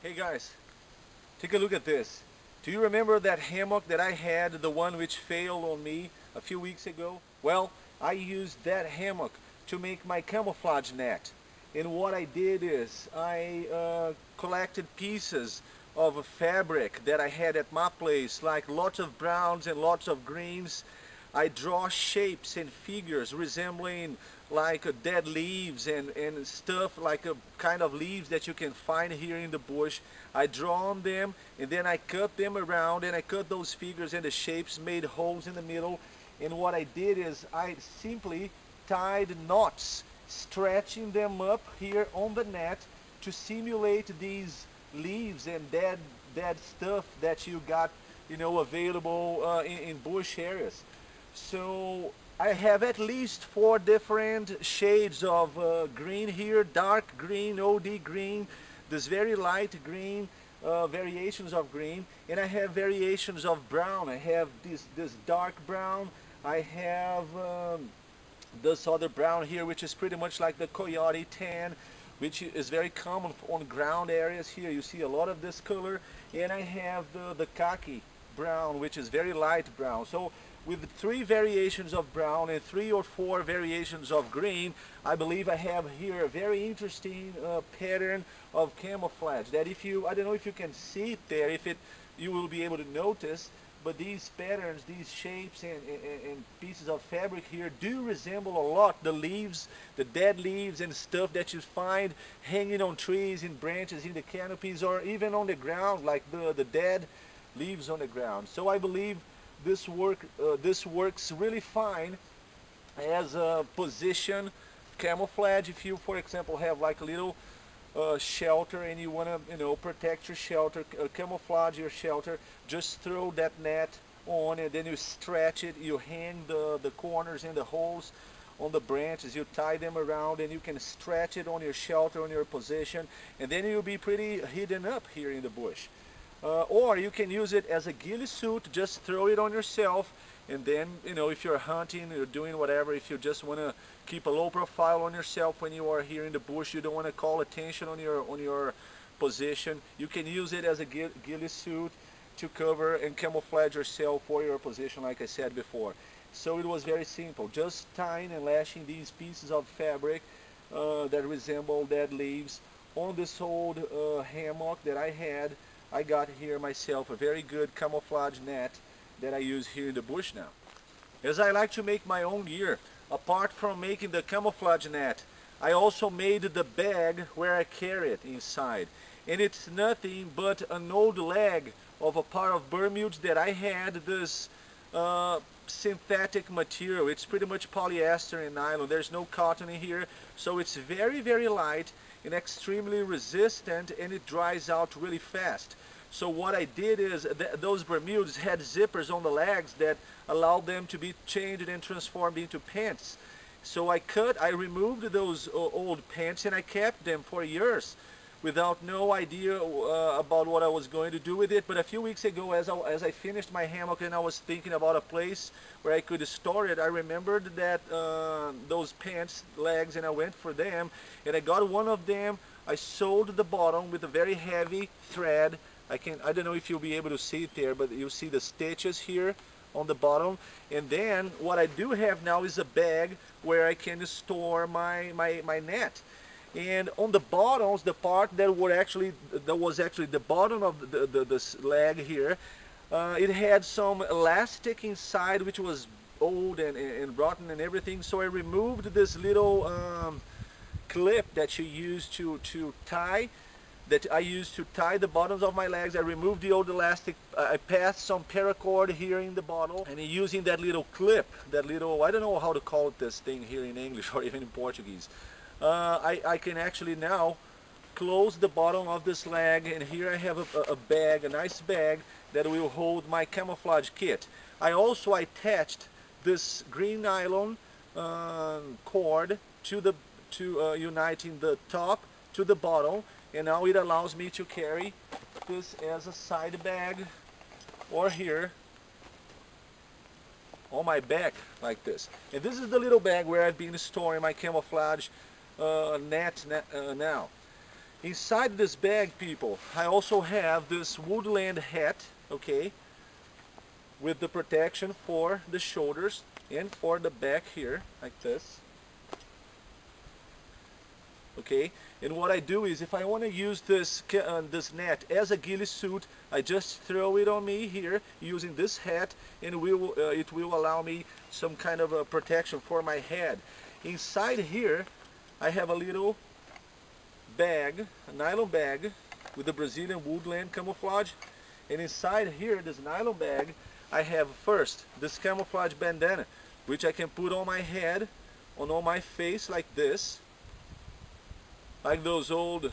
Hey guys, take a look at this. Do you remember that hammock that I had, the one which failed on me a few weeks ago? Well, I used that hammock to make my camouflage net. And what I did is I collected pieces of a fabric that I had at my place, like lots of browns and lots of greens. I draw shapes and figures resembling like dead leaves and stuff like a kind of leaves that you can find here in the bush. I draw on them and then I cut them around and I cut those figures and the shapes, made holes in the middle. And what I did is I simply tied knots, stretching them up here on the net to simulate these leaves and dead stuff that you got, available in bush areas. So I have at least 4 different shades of green here: dark green, OD green, this very light green, variations of green, and I have variations of brown. I have this dark brown. I have this other brown here, which is pretty much like the coyote tan, which is very common on ground areas here. You see a lot of this color. And I have the khaki brown, which is very light brown. So with 3 variations of brown and 3 or 4 variations of green, I believe I have here a very interesting pattern of camouflage that if you, I don't know if you can see it there, you will be able to notice, but these patterns, these shapes and pieces of fabric here do resemble a lot the leaves, the dead leaves and stuff that you find hanging on trees, in branches, in the canopies, or even on the ground, like the dead leaves on the ground. So I believe this works really fine as a position camouflage. If you, for example, have like a little shelter and you want to protect your shelter, camouflage your shelter, just throw that net on and then you stretch it, you hang the corners and the holes on the branches, you tie them around and you can stretch it on your shelter, on your position, and then you'll be pretty hidden up here in the bush. Or you can use it as a ghillie suit, just throw it on yourself, and then, if you're hunting or doing whatever, if you just want to keep a low profile on yourself when you are here in the bush, you don't want to call attention on your position, you can use it as a ghillie suit to cover and camouflage yourself for your position, like I said before. So it was very simple, just tying and lashing these pieces of fabric that resemble dead leaves on this old hammock that I had. I got here myself a very good camouflage net that I use here in the bush now. As I like to make my own gear, apart from making the camouflage net, I also made the bag where I carry it inside. And it's nothing but an old leg of a pair of Bermudas that I had, this synthetic material. It's pretty much polyester and nylon. There's no cotton in here, so it's very, very light and extremely resistant, and it dries out really fast. So what I did is those Bermudas had zippers on the legs that allowed them to be changed and transformed into pants. So I removed those old pants and I kept them for years without no idea about what I was going to do with it. But a few weeks ago, as I finished my hammock and I was thinking about a place where I could store it, I remembered that those pants legs, and I went for them and I got one of them. I sewed the bottom with a very heavy thread. I don't know if you'll be able to see it there, but you'll see the stitches here on the bottom. And then what I do have now is a bag where I can store my net. And on the bottoms, the part that was actually the bottom of this leg here, it had some elastic inside, which was old and rotten and everything. So I removed this little clip that you use to tie, that I used to tie the bottoms of my legs. I removed the old elastic. I passed some paracord here in the bottle, and using that little clip, that little, I don't know how to call this thing here in English or even in Portuguese, I can actually now close the bottom of this leg, and here I have a bag, a nice bag that will hold my camouflage kit. I also attached this green nylon cord to uniting the top to the bottom, and now it allows me to carry this as a side bag or here on my back like this. And this is the little bag where I've been storing my camouflage net now. Inside this bag, people, I also have this woodland hat, okay, with the protection for the shoulders and for the back here, like this. Okay, and what I do is, if I want to use this net as a ghillie suit, I just throw it on me here using this hat, and it will allow me some kind of a protection for my head. Inside here, I have a little bag, a nylon bag with the Brazilian woodland camouflage, and inside here, this nylon bag, I have first this camouflage bandana, which I can put on my head, on my face like this, like those old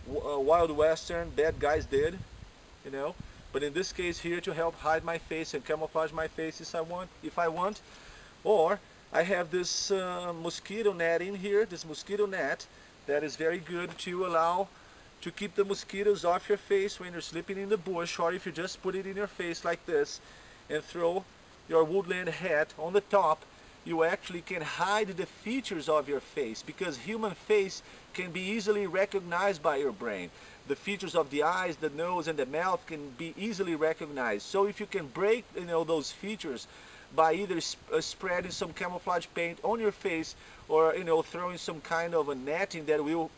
Wild Western bad guys did, you know. But in this case here, to help hide my face and camouflage my face if I want. Or I have this mosquito net in here, this mosquito net that is very good to keep the mosquitoes off your face when you're sleeping in the bush, or if you just put it in your face like this and throw your woodland hat on the top, you actually can hide the features of your face, because human face can be easily recognized by your brain. The features of the eyes, the nose, and the mouth can be easily recognized. So if you can break, those features by either spreading some camouflage paint on your face, or throwing some kind of a netting that will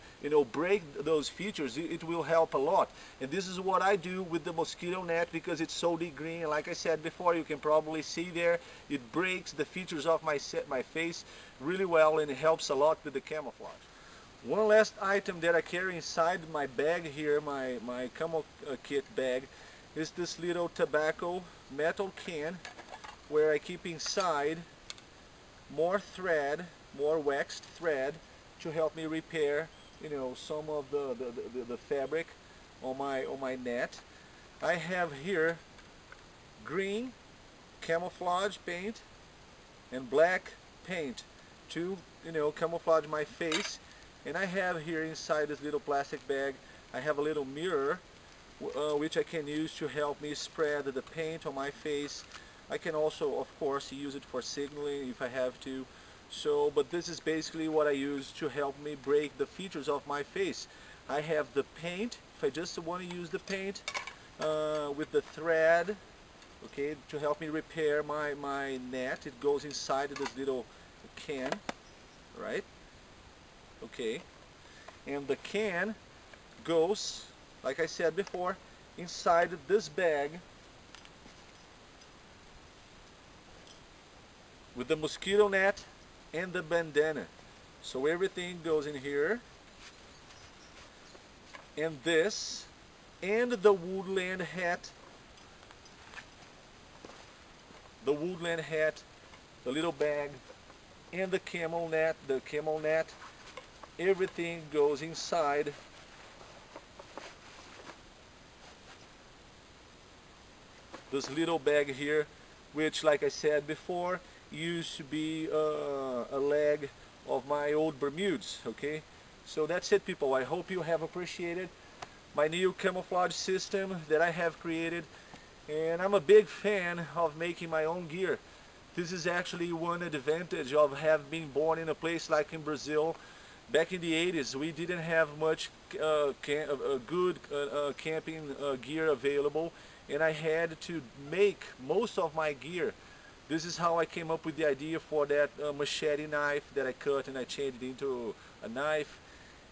break those features, it will help a lot. And this is what I do with the mosquito net, because it's solid green, and like I said before, you can probably see there, it breaks the features of my face really well, and it helps a lot with the camouflage. One last item that I carry inside my bag here, my camo kit bag, is this little tobacco metal can, where I keep inside more thread, more waxed thread, to help me repair some of the fabric on my net. I have here green camouflage paint and black paint to camouflage my face. And I have here inside this little plastic bag, I have a little mirror which I can use to help me spread the paint on my face. I can also, of course, use it for signaling if I have to. But this is basically what I use to help me break the features of my face. I have the paint, if I just want to use the paint, with the thread, okay, to help me repair my net. It goes inside this little can, right? Okay, and the can goes, like I said before, inside this bag with the mosquito net and the bandana. So everything goes in here, and this, and the woodland hat, the little bag, and the camel net, everything goes inside this little bag here, which, like I said before, used to be a leg of my old Bermudas. Okay, so that's it, people. I hope you have appreciated my new camouflage system that I have created, and I'm a big fan of making my own gear. This is actually one advantage of having been born in a place like in Brazil. Back in the 80s, we didn't have much good camping gear available, and I had to make most of my gear. This is how I came up with the idea for that machete knife that I cut and I changed it into a knife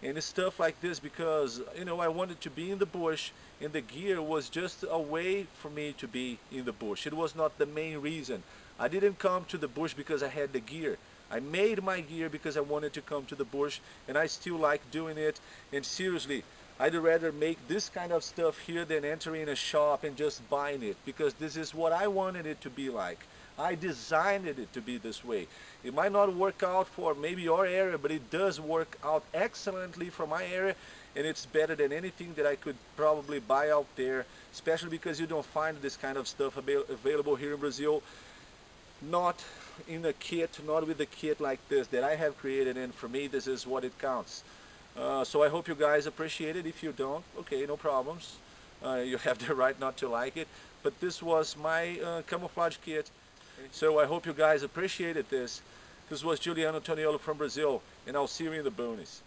and stuff like this, because I wanted to be in the bush, and the gear was just a way for me to be in the bush. It was not the main reason. I didn't come to the bush because I had the gear. I made my gear because I wanted to come to the bush, and I still like doing it. And seriously, I'd rather make this kind of stuff here than entering a shop and just buying it, because this is what I wanted it to be like. I designed it to be this way. It might not work out for maybe your area, but it does work out excellently for my area, and it's better than anything that I could probably buy out there, especially because you don't find this kind of stuff available here in Brazil. Not in a kit, not with a kit like this that I have created, and for me this is what it counts. So I hope you guys appreciate it. If you don't, okay, no problems. You have the right not to like it, but this was my camouflage kit. So I hope you guys appreciated this. This was Juliano Toniolo from Brazil, and I'll see you in the boonies.